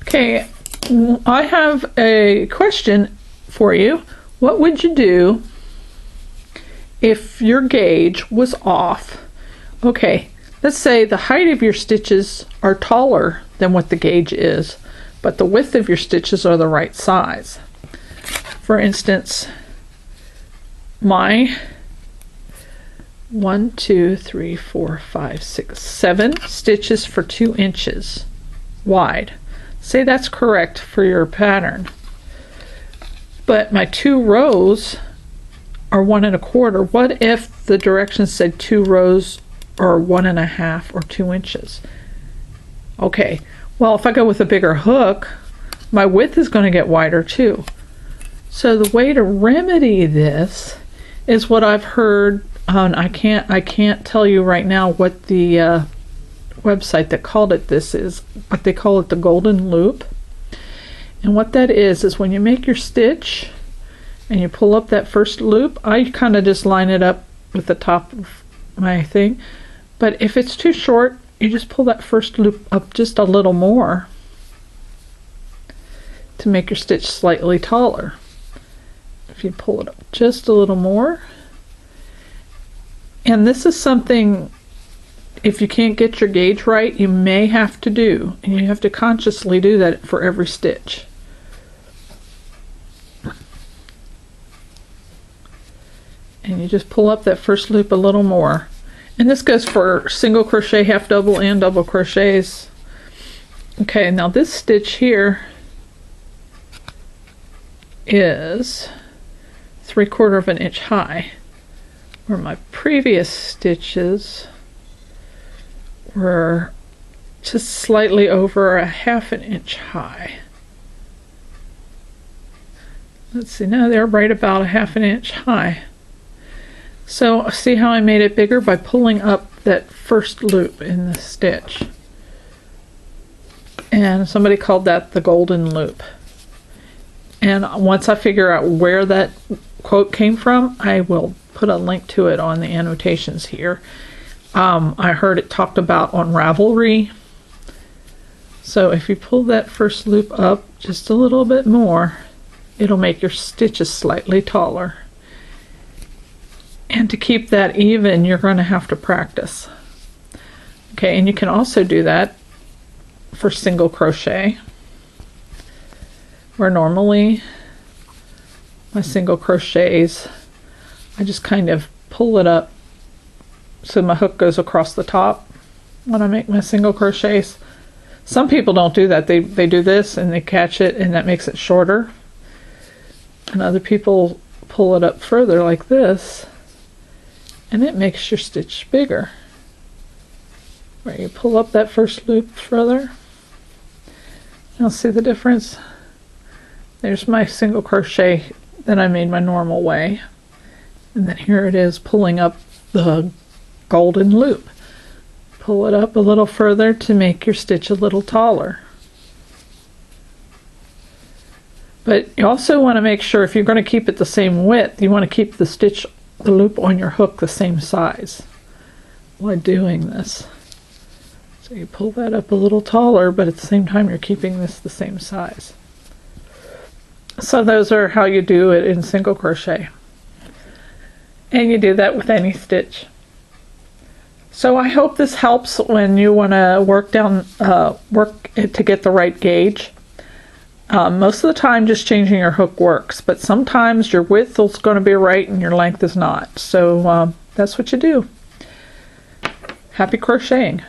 Okay, I have a question for you. What would you do if your gauge was off? Okay, let's say the height of your stitches are taller than what the gauge is, but the width of your stitches are the right size. For instance, my 1, 2, 3, 4, 5, 6, 7 stitches for 2 inches wide. Say that's correct for your pattern. But my 2 rows are 1 1/4. What if the directions said 2 rows are 1 1/2 or 2 inches? Okay, well, if I go with a bigger hook, my width is going to get wider too. So the way to remedy this is what I've heard on, I can't tell you right now what the website that called it this is, but they call it the golden loop. And what that is when you make your stitch and you pull up that first loop, I kind of just line it up with the top of my thing. But if it's too short, you just pull that first loop up just a little more to make your stitch slightly taller. If you pull it up just a little more. And this is something, if you can't get your gauge right, you may have to do, and you have to consciously do that for every stitch. And you just pull up that first loop a little more. And this goes for single crochet, half double, and double crochets. Okay, now this stitch here is 3/4 of an inch high, where my previous stitches were just slightly over 1/2 an inch high. Let's see, now they're right about 1/2 an inch high. So see how I made it bigger by pulling up that first loop in the stitch. And somebody called that the golden loop. And once I figure out where that quote came from, I will put a link to it on the annotations here. I heard it talked about on Ravelry. So if you pull that first loop up just a little bit more, it'll make your stitches slightly taller. And to keep that even, you're going to have to practice. Okay, and you can also do that for single crochet, where normally my single crochets, I just kind of pull it up so my hook goes across the top when I make my single crochets. Some people don't do that. They do this and they catch it, and that makes it shorter. And other people pull it up further like this, and it makes your stitch bigger. Where you pull up that first loop further. You'll see the difference. There's my single crochet that I made my normal way. And then here it is pulling up the golden loop. Pull it up a little further to make your stitch a little taller. But you also want to make sure, if you're going to keep it the same width, you want to keep the loop on your hook the same size while doing this. So you pull that up a little taller, but at the same time you're keeping this the same size. So those are how you do it in single crochet. And you do that with any stitch. So I hope this helps when you want to work it to get the right gauge. Most of the time just changing your hook works, but sometimes your width is going to be right and your length is not. So that's what you do. Happy crocheting.